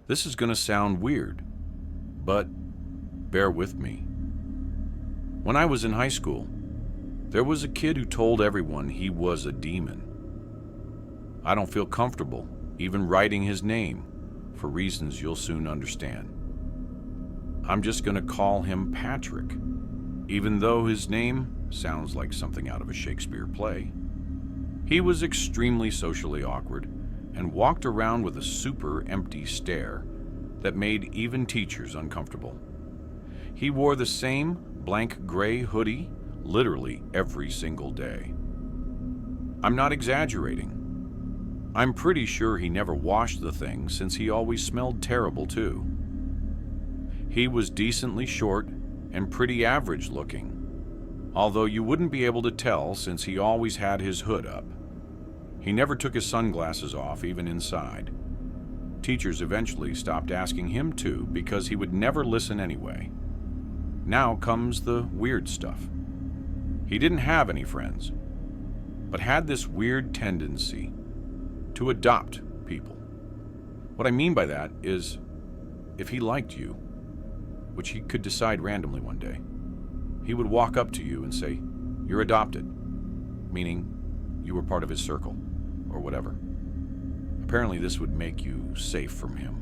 This is going to sound weird, but bear with me. When I was in high school, there was a kid who told everyone he was a demon. I don't feel comfortable even writing his name for reasons you'll soon understand. I'm just going to call him Patrick, even though his name sounds like something out of a Shakespeare play. He was extremely socially awkward and walked around with a super empty stare that made even teachers uncomfortable. He wore the same blank gray hoodie literally every single day. I'm not exaggerating. I'm pretty sure he never washed the thing since he always smelled terrible too. He was decently short and pretty average looking, although you wouldn't be able to tell since he always had his hood up. He never took his sunglasses off, even inside. Teachers eventually stopped asking him to because he would never listen anyway. Now comes the weird stuff. He didn't have any friends, but had this weird tendency to adopt people. What I mean by that is, if he liked you, which he could decide randomly one day, he would walk up to you and say, "You're adopted," meaning you were part of his circle, or whatever. Apparently this would make you safe from him,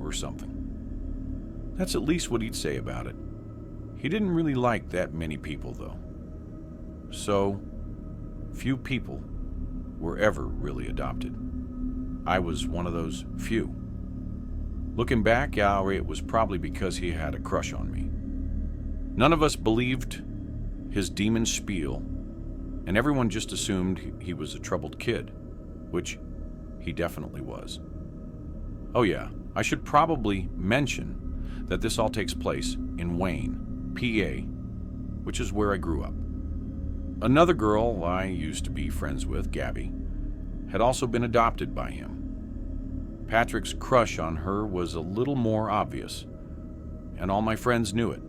or something. That's at least what he'd say about it. He didn't really like that many people, though. So, few people were ever really adopted. I was one of those few. Looking back, it was probably because he had a crush on me. None of us believed his demon spiel, and everyone just assumed he was a troubled kid, which he definitely was. Oh yeah, I should probably mention that this all takes place in Wayne, PA, which is where I grew up. Another girl I used to be friends with, Gabby, had also been adopted by him. Patrick's crush on her was a little more obvious, and all my friends knew it.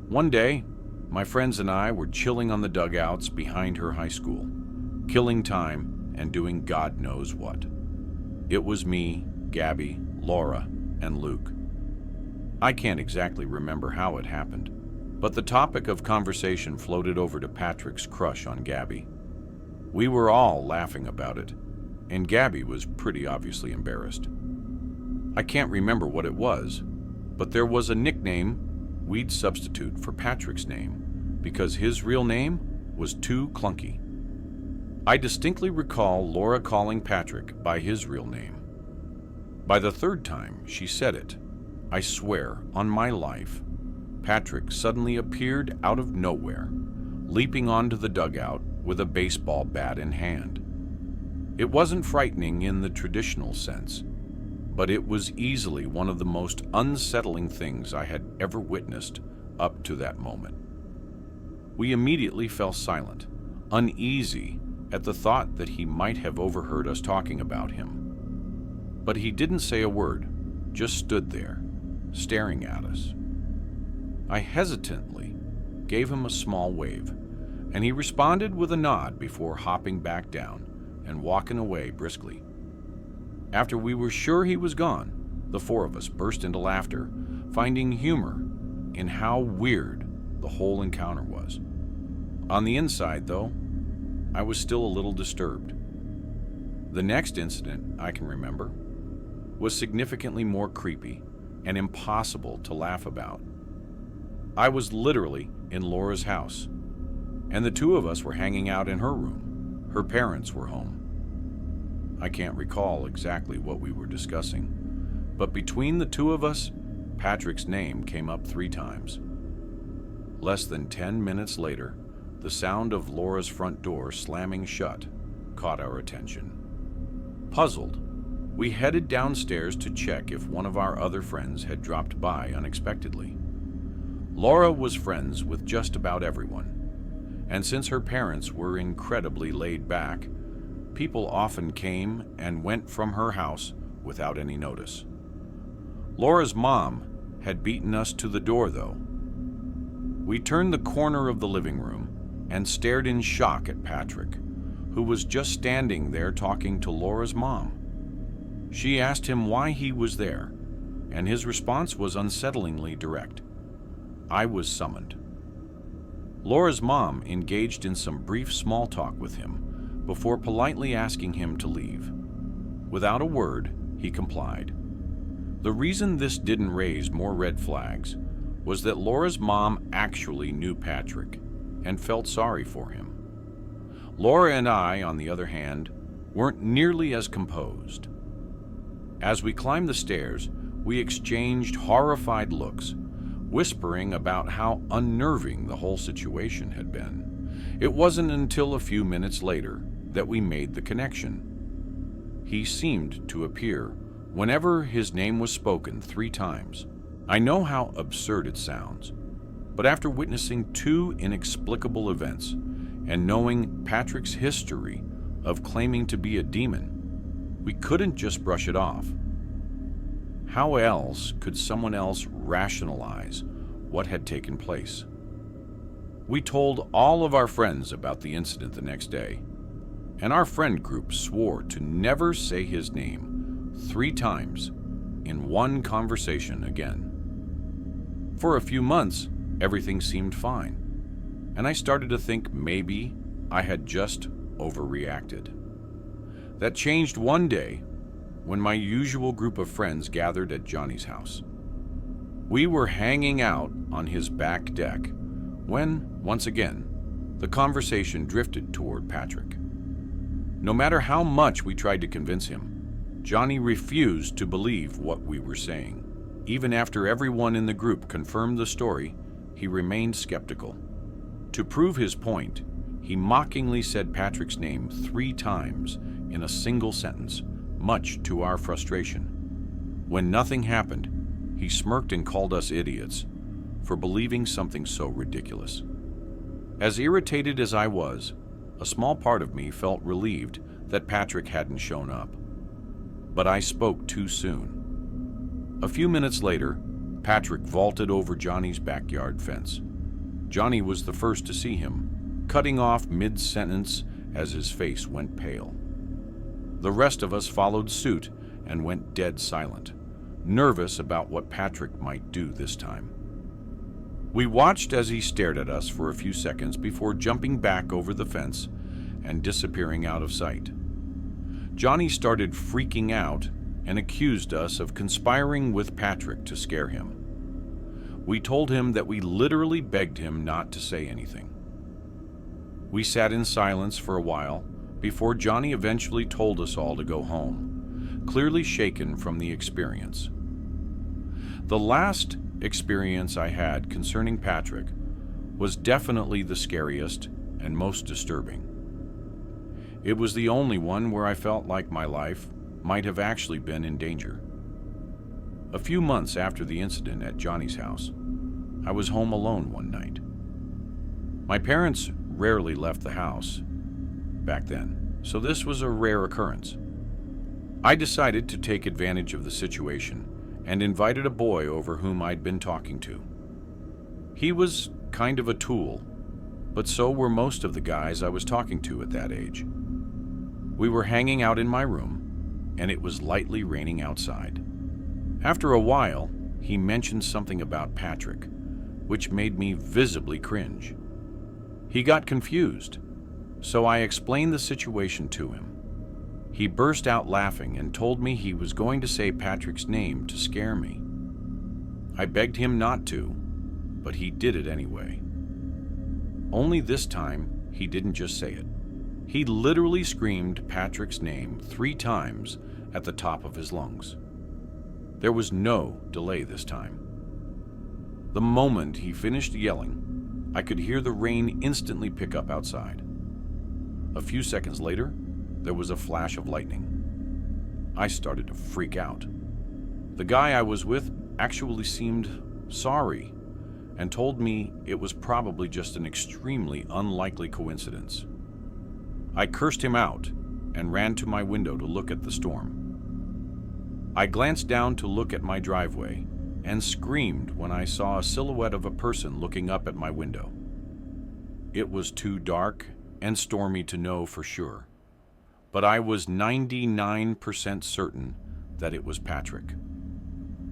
One day, my friends and I were chilling on the dugouts behind her high school, killing time and doing God knows what. It was me, Gabby, Laura, and Luke. I can't exactly remember how it happened, but the topic of conversation floated over to Patrick's crush on Gabby. We were all laughing about it, and Gabby was pretty obviously embarrassed. I can't remember what it was, but there was a nickname we'd substitute for Patrick's name because his real name was too clunky. I distinctly recall Laura calling Patrick by his real name. By the third time she said it, I swear on my life, Patrick suddenly appeared out of nowhere, leaping onto the dugout with a baseball bat in hand. It wasn't frightening in the traditional sense, but it was easily one of the most unsettling things I had ever witnessed up to that moment. We immediately fell silent, uneasy at the thought that he might have overheard us talking about him. But he didn't say a word, just stood there, staring at us. I hesitantly gave him a small wave, and he responded with a nod before hopping back down and walking away briskly. After we were sure he was gone, the four of us burst into laughter, finding humor in how weird the whole encounter was. On the inside, though, I was still a little disturbed. The next incident I can remember was significantly more creepy and impossible to laugh about. I was literally in Laura's house, and the two of us were hanging out in her room. Her parents were home. I can't recall exactly what we were discussing, but between the two of us, Patrick's name came up 3 times. Less than 10 minutes later, the sound of Laura's front door slamming shut caught our attention. Puzzled, we headed downstairs to check if one of our other friends had dropped by unexpectedly. Laura was friends with just about everyone, and since her parents were incredibly laid back, people often came and went from her house without any notice. Laura's mom had beaten us to the door, though. We turned the corner of the living room and stared in shock at Patrick, who was just standing there talking to Laura's mom. She asked him why he was there, and his response was unsettlingly direct. I was summoned. Laura's mom engaged in some brief small talk with him before politely asking him to leave. Without a word, he complied. The reason this didn't raise more red flags was that Laura's mom actually knew Patrick and felt sorry for him. Laura and I, on the other hand, weren't nearly as composed. As we climbed the stairs, we exchanged horrified looks, whispering about how unnerving the whole situation had been. It wasn't until a few minutes later that we made the connection. He seemed to appear whenever his name was spoken 3 times. I know how absurd it sounds, but after witnessing 2 inexplicable events and knowing Patrick's history of claiming to be a demon, we couldn't just brush it off. How else could someone else rationalize what had taken place? We told all of our friends about the incident the next day, and our friend group swore to never say his name 3 times in one conversation again. For a few months, everything seemed fine, and I started to think maybe I had just overreacted. That changed one day when my usual group of friends gathered at Johnny's house. We were hanging out on his back deck when, once again, the conversation drifted toward Patrick. No matter how much we tried to convince him, Johnny refused to believe what we were saying. Even after everyone in the group confirmed the story, he remained skeptical. To prove his point, he mockingly said Patrick's name 3 times in a single sentence, much to our frustration. When nothing happened, he smirked and called us idiots for believing something so ridiculous. As irritated as I was, a small part of me felt relieved that Patrick hadn't shown up. But I spoke too soon. A few minutes later, Patrick vaulted over Johnny's backyard fence. Johnny was the first to see him, cutting off mid-sentence as his face went pale. The rest of us followed suit and went dead silent, nervous about what Patrick might do this time. We watched as he stared at us for a few seconds before jumping back over the fence and disappearing out of sight. Johnny started freaking out and accused us of conspiring with Patrick to scare him. We told him that we literally begged him not to say anything. We sat in silence for a while before Johnny eventually told us all to go home, clearly shaken from the experience. The last experience I had concerning Patrick was definitely the scariest and most disturbing. It was the only one where I felt like my life might have actually been in danger. A few months after the incident at Johnny's house, I was home alone one night. My parents rarely left the house back then, so this was a rare occurrence. I decided to take advantage of the situation and invited a boy over whom I'd been talking to. He was kind of a tool, but so were most of the guys I was talking to at that age. We were hanging out in my room, and it was lightly raining outside. After a while, he mentioned something about Patrick, which made me visibly cringe. He got confused, so I explained the situation to him. He burst out laughing and told me he was going to say Patrick's name to scare me. I begged him not to, but he did it anyway. Only this time, he didn't just say it. He literally screamed Patrick's name 3 times at the top of his lungs. There was no delay this time. The moment he finished yelling, I could hear the rain instantly pick up outside. A few seconds later, there was a flash of lightning. I started to freak out. The guy I was with actually seemed sorry and told me it was probably just an extremely unlikely coincidence. I cursed him out and ran to my window to look at the storm. I glanced down to look at my driveway and screamed when I saw a silhouette of a person looking up at my window. It was too dark and stormy to know for sure, but I was 99% certain that it was Patrick.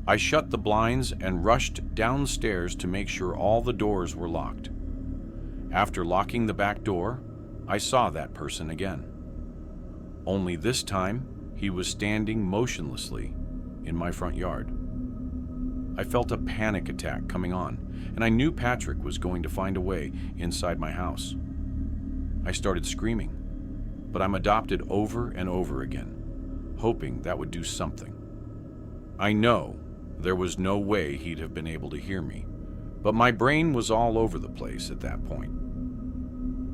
I shut the blinds and rushed downstairs to make sure all the doors were locked. After locking the back door, I saw that person again. Only this time, he was standing motionlessly in my front yard. I felt a panic attack coming on, and I knew Patrick was going to find a way inside my house. I started screaming, but I'm adopted over and over again, hoping that would do something. I know there was no way he'd have been able to hear me, but my brain was all over the place at that point.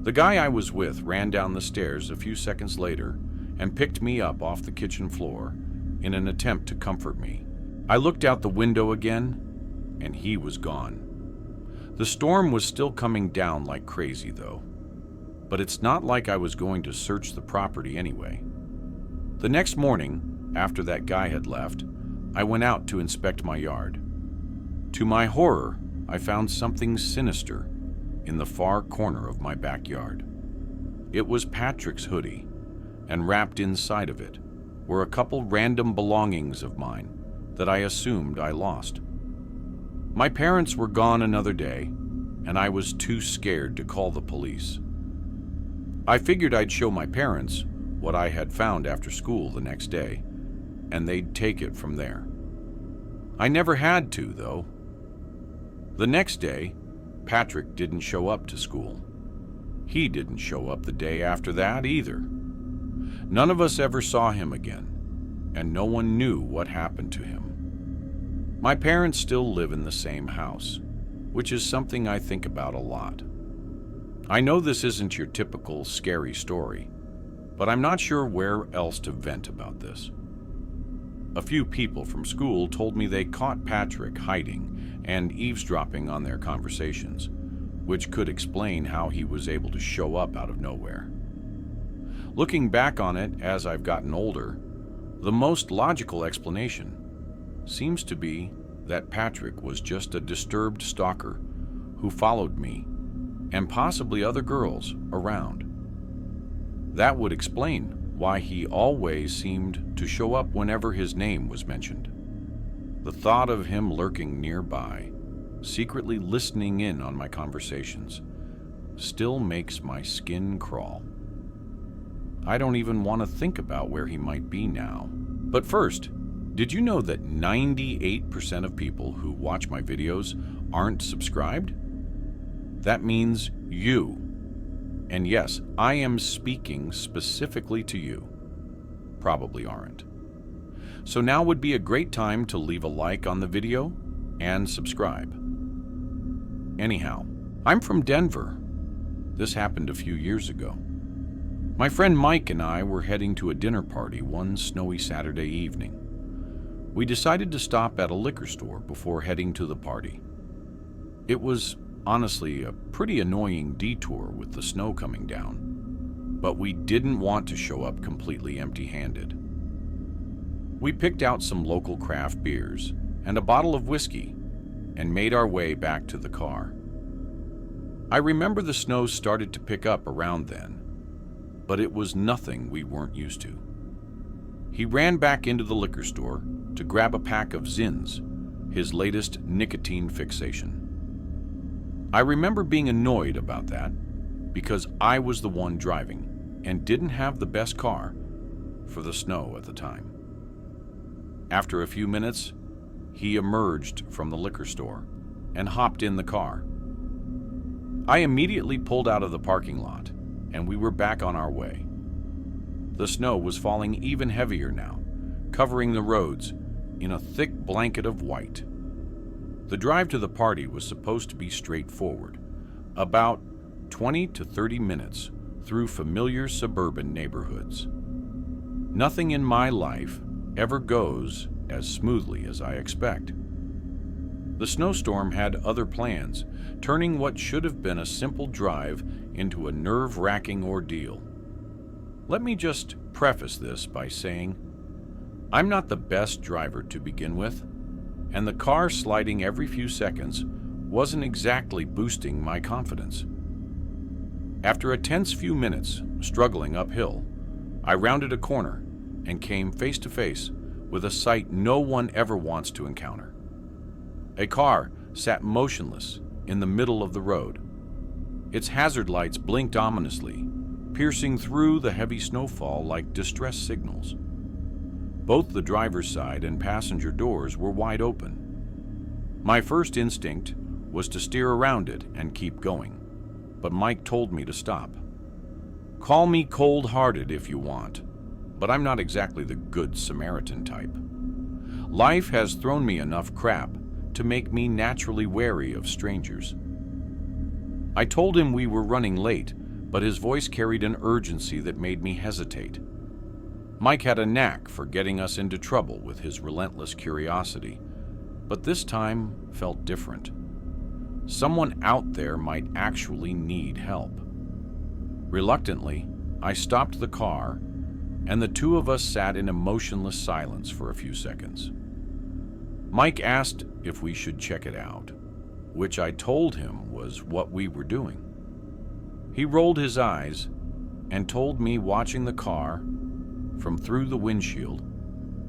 The guy I was with ran down the stairs a few seconds later and picked me up off the kitchen floor in an attempt to comfort me. I looked out the window again, and he was gone. The storm was still coming down like crazy, though, but it's not like I was going to search the property anyway. The next morning, after that guy had left, I went out to inspect my yard. To my horror, I found something sinister in the far corner of my backyard. It was Patrick's hoodie, and wrapped inside of it were a couple random belongings of mine that I assumed I lost. My parents were gone another day, and I was too scared to call the police. I figured I'd show my parents what I had found after school the next day, and they'd take it from there. I never had to, though. The next day, Patrick didn't show up to school. He didn't show up the day after that either. None of us ever saw him again, and no one knew what happened to him. My parents still live in the same house, which is something I think about a lot. I know this isn't your typical scary story, but I'm not sure where else to vent about this. A few people from school told me they caught Patrick hiding and eavesdropping on their conversations, which could explain how he was able to show up out of nowhere. Looking back on it as I've gotten older, the most logical explanation seems to be that Patrick was just a disturbed stalker who followed me and possibly other girls around. That would explain why he always seemed to show up whenever his name was mentioned. The thought of him lurking nearby, secretly listening in on my conversations, still makes my skin crawl. I don't even want to think about where he might be now. But first, did you know that 98% of people who watch my videos aren't subscribed? That means you. And yes, I am speaking specifically to you. Probably aren't. So now would be a great time to leave a like on the video and subscribe. Anyhow, I'm from Denver. This happened a few years ago. My friend Mike and I were heading to a dinner party one snowy Saturday evening. We decided to stop at a liquor store before heading to the party. It was honestly a pretty annoying detour with the snow coming down, but we didn't want to show up completely empty-handed. We picked out some local craft beers and a bottle of whiskey and made our way back to the car. I remember the snow started to pick up around then, but it was nothing we weren't used to. He ran back into the liquor store to grab a pack of Zins, his latest nicotine fixation. I remember being annoyed about that because I was the one driving and didn't have the best car for the snow at the time. After a few minutes, he emerged from the liquor store and hopped in the car. I immediately pulled out of the parking lot, and we were back on our way. The snow was falling even heavier now, covering the roads in a thick blanket of white. The drive to the party was supposed to be straightforward, about 20 to 30 minutes through familiar suburban neighborhoods. Nothing in my life ever goes as smoothly as I expect. The snowstorm had other plans, turning what should have been a simple drive into a nerve-wracking ordeal. Let me just preface this by saying, I'm not the best driver to begin with, and the car sliding every few seconds wasn't exactly boosting my confidence. After a tense few minutes struggling uphill, I rounded a corner and came face to face with a sight no one ever wants to encounter. A car sat motionless in the middle of the road. Its hazard lights blinked ominously, piercing through the heavy snowfall like distress signals. Both the driver's side and passenger doors were wide open. My first instinct was to steer around it and keep going, but Mike told me to stop. Call me cold-hearted if you want, but I'm not exactly the good Samaritan type. Life has thrown me enough crap to make me naturally wary of strangers. I told him we were running late, but his voice carried an urgency that made me hesitate. Mike had a knack for getting us into trouble with his relentless curiosity, but this time felt different. Someone out there might actually need help. Reluctantly, I stopped the car, and the two of us sat in emotionless silence for a few seconds. Mike asked if we should check it out, which I told him was what we were doing. He rolled his eyes and told me watching the car from through the windshield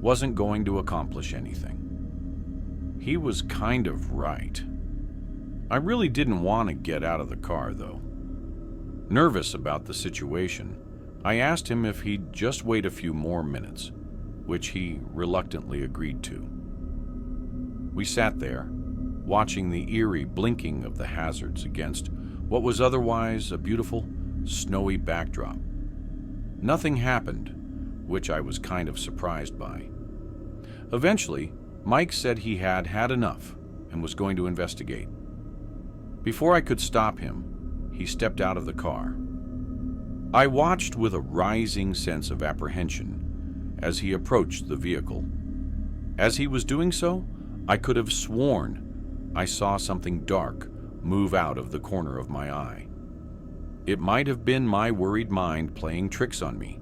wasn't going to accomplish anything. He was kind of right. I really didn't want to get out of the car, though. Nervous about the situation, I asked him if he'd just wait a few more minutes, which he reluctantly agreed to. We sat there, watching the eerie blinking of the hazards against what was otherwise a beautiful, snowy backdrop. Nothing happened, which I was kind of surprised by. Eventually, Mike said he had had enough and was going to investigate. Before I could stop him, he stepped out of the car. I watched with a rising sense of apprehension as he approached the vehicle. As he was doing so, I could have sworn I saw something dark move out of the corner of my eye. It might have been my worried mind playing tricks on me,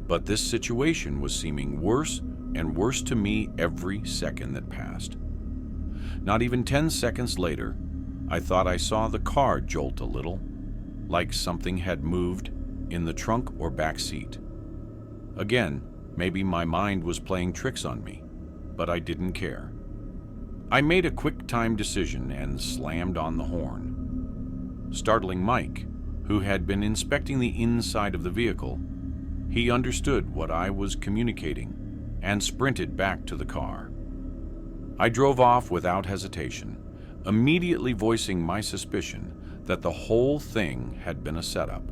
but this situation was seeming worse and worse to me every second that passed. Not even 10 seconds later, I thought I saw the car jolt a little, like something had moved in the trunk or back seat. Again, maybe my mind was playing tricks on me, but I didn't care. I made a quick-time decision and slammed on the horn. Startling Mike, who had been inspecting the inside of the vehicle, he understood what I was communicating and sprinted back to the car. I drove off without hesitation, immediately voicing my suspicion that the whole thing had been a setup.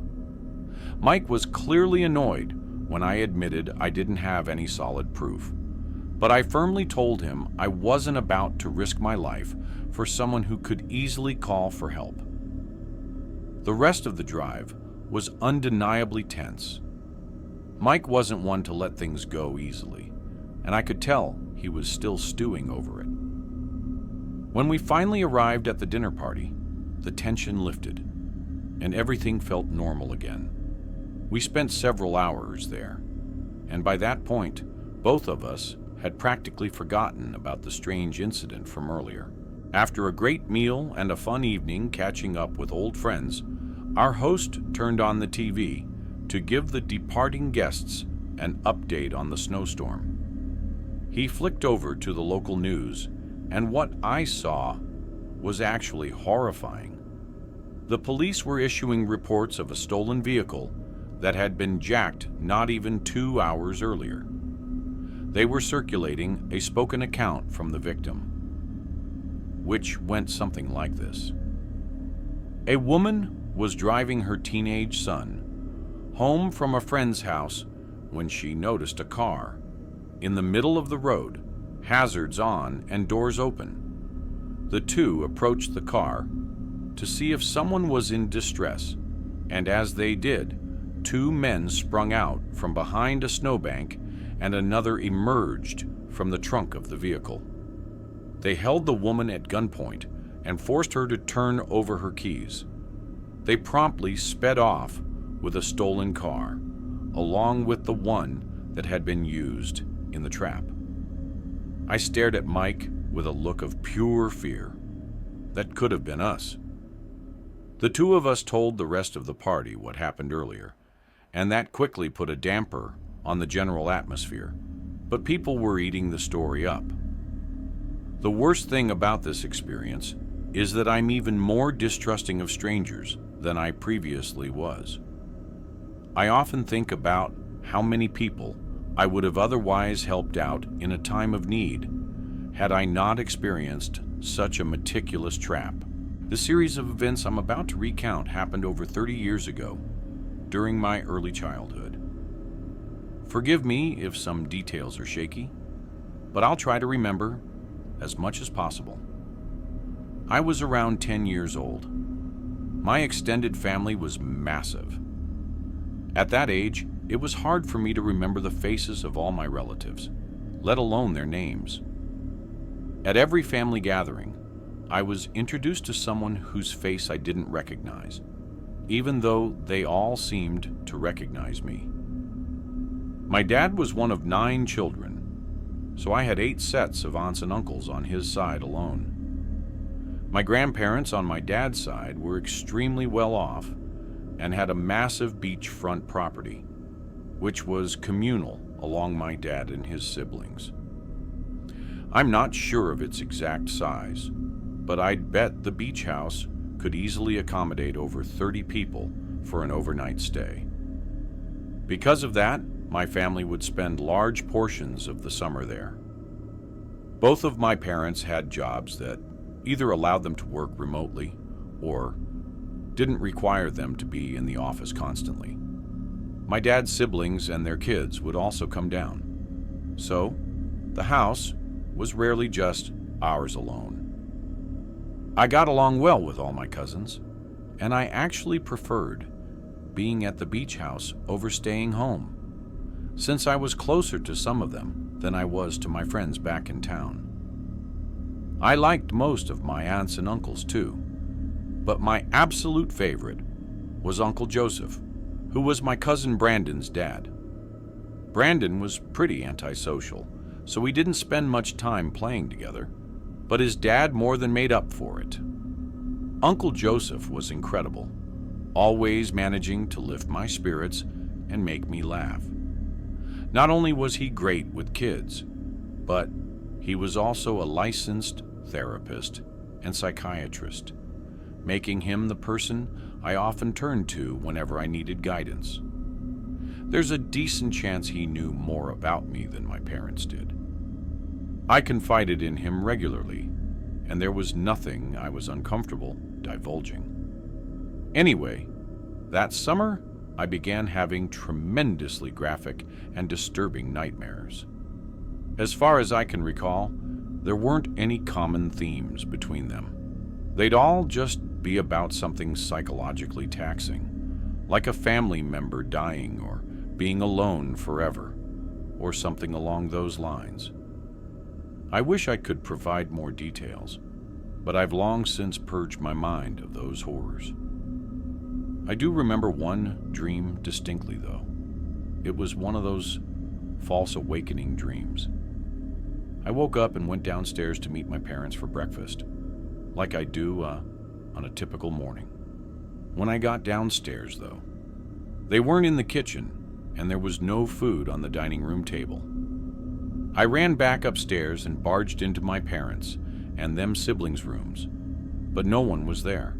Mike was clearly annoyed when I admitted I didn't have any solid proof, but I firmly told him I wasn't about to risk my life for someone who could easily call for help. The rest of the drive was undeniably tense. Mike wasn't one to let things go easily, and I could tell he was still stewing over it. When we finally arrived at the dinner party, the tension lifted, and everything felt normal again. We spent several hours there, and by that point, both of us had practically forgotten about the strange incident from earlier. After a great meal and a fun evening catching up with old friends, our host turned on the TV to give the departing guests an update on the snowstorm. He flicked over to the local news, and what I saw was actually horrifying. The police were issuing reports of a stolen vehicle that had been jacked not even 2 hours earlier. They were circulating a spoken account from the victim, which went something like this. A woman was driving her teenage son home from a friend's house when she noticed a car in the middle of the road, hazards on and doors open. The two approached the car to see if someone was in distress, and as they did, 2 men sprung out from behind a snowbank and another emerged from the trunk of the vehicle. They held the woman at gunpoint and forced her to turn over her keys. They promptly sped off with a stolen car, along with the one that had been used in the trap. I stared at Mike with a look of pure fear. That could have been us. The two of us told the rest of the party what happened earlier, and that quickly put a damper on the general atmosphere. but people were eating the story up. The worst thing about this experience is that I'm even more distrusting of strangers than I previously was. I often think about how many people I would have otherwise helped out in a time of need had I not experienced such a meticulous trap. The series of events I'm about to recount happened over 30 years ago, during my early childhood. Forgive me if some details are shaky, but I'll try to remember as much as possible. I was around 10 years old. My extended family was massive. At that age, it was hard for me to remember the faces of all my relatives, let alone their names. At every family gathering, I was introduced to someone whose face I didn't recognize, even though they all seemed to recognize me. My dad was one of 9 children, so I had 8 sets of aunts and uncles on his side alone. My grandparents on my dad's side were extremely well off and had a massive beachfront property, which was communal along my dad and his siblings. I'm not sure of its exact size, but I'd bet the beach house could easily accommodate over 30 people for an overnight stay. Because of that, my family would spend large portions of the summer there. Both of my parents had jobs that either allowed them to work remotely or didn't require them to be in the office constantly. My dad's siblings and their kids would also come down, so the house was rarely just ours alone. I got along well with all my cousins, and I actually preferred being at the beach house over staying home, since I was closer to some of them than I was to my friends back in town. I liked most of my aunts and uncles too, but my absolute favorite was Uncle Joseph, who was my cousin Brandon's dad. Brandon was pretty antisocial, so we didn't spend much time playing together, but his dad more than made up for it. Uncle Joseph was incredible, always managing to lift my spirits and make me laugh. Not only was he great with kids, but he was also a licensed therapist and psychiatrist, making him the person I often turned to whenever I needed guidance. There's a decent chance he knew more about me than my parents did. I confided in him regularly, and there was nothing I was uncomfortable divulging. Anyway, that summer, I began having tremendously graphic and disturbing nightmares. As far as I can recall, there weren't any common themes between them. They'd all just be about something psychologically taxing, like a family member dying or being alone forever, or something along those lines. I wish I could provide more details, but I've long since purged my mind of those horrors. I do remember one dream distinctly, though. It was one of those false awakening dreams. I woke up and went downstairs to meet my parents for breakfast, like I do on a typical morning. When I got downstairs, though, they weren't in the kitchen, and there was no food on the dining room table. I ran back upstairs and barged into my parents' and them siblings' rooms, but no one was there.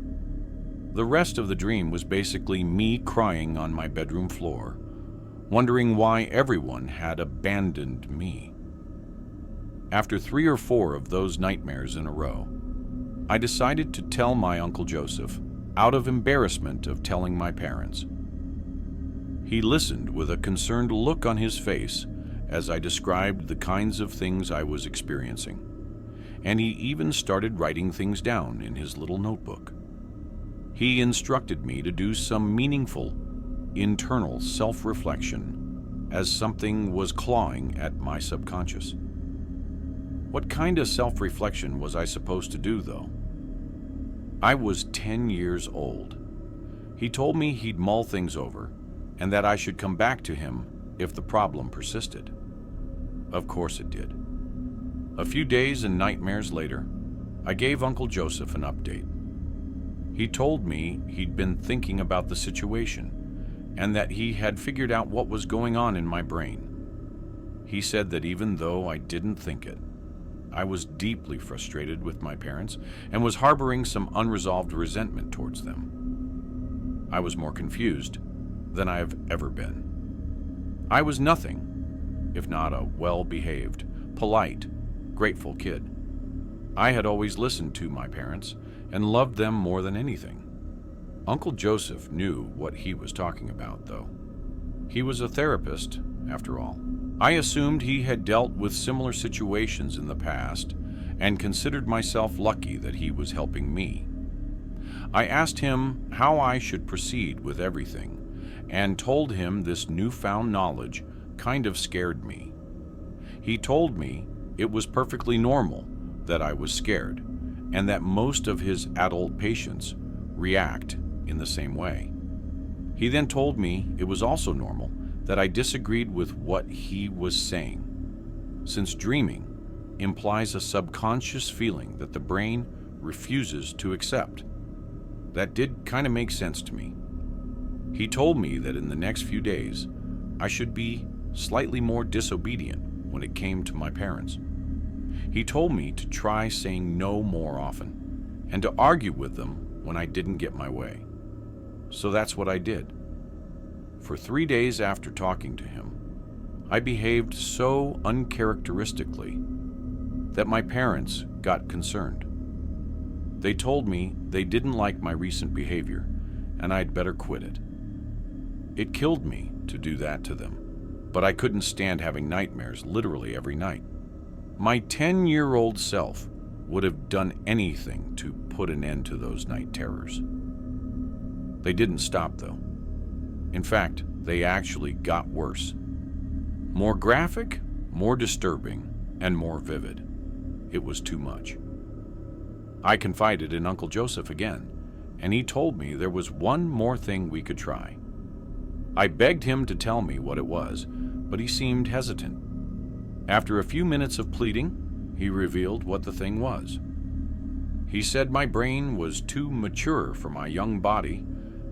The rest of the dream was basically me crying on my bedroom floor, wondering why everyone had abandoned me. After 3 or 4 of those nightmares in a row, I decided to tell my Uncle Joseph out of embarrassment of telling my parents. He listened with a concerned look on his face as I described the kinds of things I was experiencing, and he even started writing things down in his little notebook. He instructed me to do some meaningful, internal self-reflection as something was clawing at my subconscious. What kind of self-reflection was I supposed to do, though? I was 10 years old. He told me he'd mull things over and that I should come back to him if the problem persisted. Of course it did. A few days and nightmares later, I gave Uncle Joseph an update. He told me he'd been thinking about the situation and that he had figured out what was going on in my brain. He said that even though I didn't think it, I was deeply frustrated with my parents and was harboring some unresolved resentment towards them. I was more confused than I have ever been. I was nothing if not a well-behaved, polite, grateful kid. I had always listened to my parents and loved them more than anything. Uncle Joseph knew what he was talking about, though. He was a therapist, after all. I assumed he had dealt with similar situations in the past and considered myself lucky that he was helping me. I asked him how I should proceed with everything and told him this newfound knowledge kind of scared me. He told me it was perfectly normal that I was scared and that most of his adult patients react in the same way. He then told me it was also normal that I disagreed with what he was saying, since dreaming implies a subconscious feeling that the brain refuses to accept. That did kind of make sense to me. He told me that in the next few days, I should be slightly more disobedient when it came to my parents. He told me to try saying no more often and to argue with them when I didn't get my way. So that's what I did. For 3 days after talking to him, I behaved so uncharacteristically that my parents got concerned. They told me they didn't like my recent behavior and I'd better quit it. It killed me to do that to them, but I couldn't stand having nightmares literally every night. My 10-year-old self would have done anything to put an end to those night terrors. They didn't stop, though. In fact, they actually got worse. More graphic, more disturbing, and more vivid. It was too much. I confided in Uncle Joseph again, and he told me there was one more thing we could try. I begged him to tell me what it was, but he seemed hesitant. After a few minutes of pleading, he revealed what the thing was. He said my brain was too mature for my young body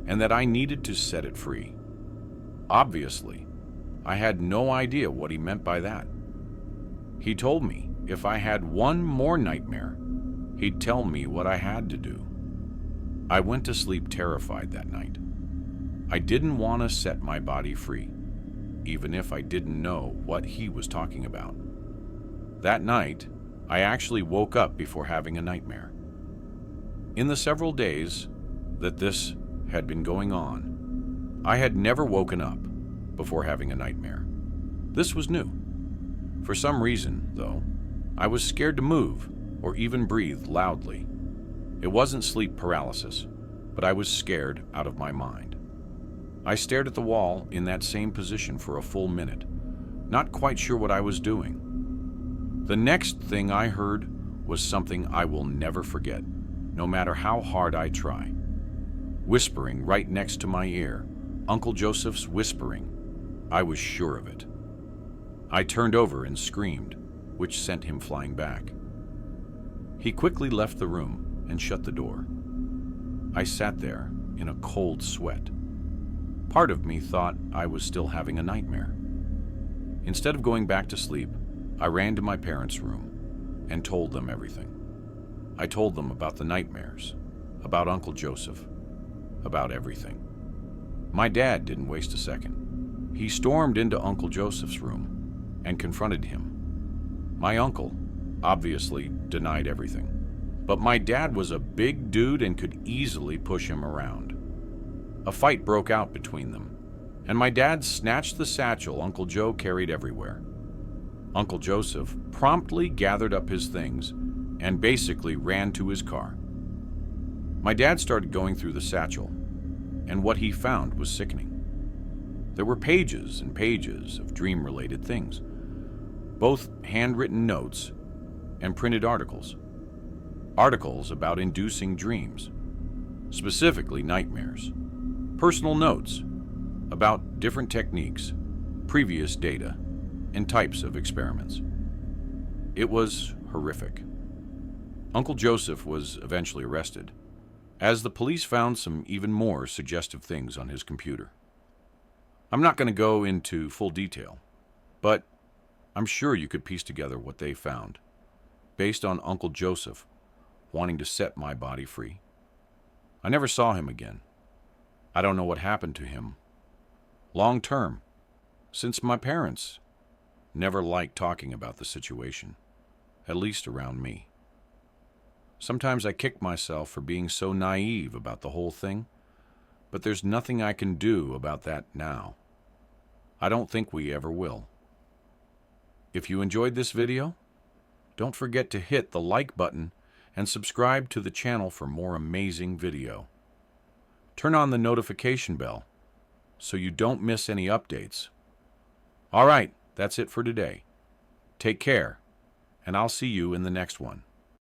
and that I needed to set it free. Obviously, I had no idea what he meant by that. He told me if I had one more nightmare, he'd tell me what I had to do. I went to sleep terrified that night. I didn't want to set my body free, even if I didn't know what he was talking about. That night, I actually woke up before having a nightmare. In the several days that this had been going on, I had never woken up before having a nightmare. This was new. For some reason, though, I was scared to move or even breathe loudly. It wasn't sleep paralysis, but I was scared out of my mind. I stared at the wall in that same position for a full minute, not quite sure what I was doing. The next thing I heard was something I will never forget, no matter how hard I try. Whispering right next to my ear, Uncle Joseph's whispering. I was sure of it. I turned over and screamed, which sent him flying back. He quickly left the room and shut the door. I sat there in a cold sweat. Part of me thought I was still having a nightmare. Instead of going back to sleep, I ran to my parents' room and told them everything. I told them about the nightmares, about Uncle Joseph, about everything. My dad didn't waste a second. He stormed into Uncle Joseph's room and confronted him. My uncle obviously denied everything, but my dad was a big dude and could easily push him around. A fight broke out between them, and my dad snatched the satchel Uncle Joe carried everywhere. Uncle Joseph promptly gathered up his things and basically ran to his car. My dad started going through the satchel, and what he found was sickening. There were pages and pages of dream-related things, both handwritten notes and printed articles. Articles about inducing dreams, specifically nightmares. Personal notes about different techniques, previous data, and types of experiments. It was horrific. Uncle Joseph was eventually arrested, as the police found some even more suggestive things on his computer. I'm not going to go into full detail, but I'm sure you could piece together what they found, based on Uncle Joseph wanting to set my body free. I never saw him again. I don't know what happened to him long term, since my parents never liked talking about the situation, at least around me. Sometimes I kick myself for being so naive about the whole thing, but there's nothing I can do about that now. I don't think we ever will. If you enjoyed this video, don't forget to hit the like button and subscribe to the channel for more amazing video. Turn on the notification bell so you don't miss any updates. All right, that's it for today. Take care, and I'll see you in the next one.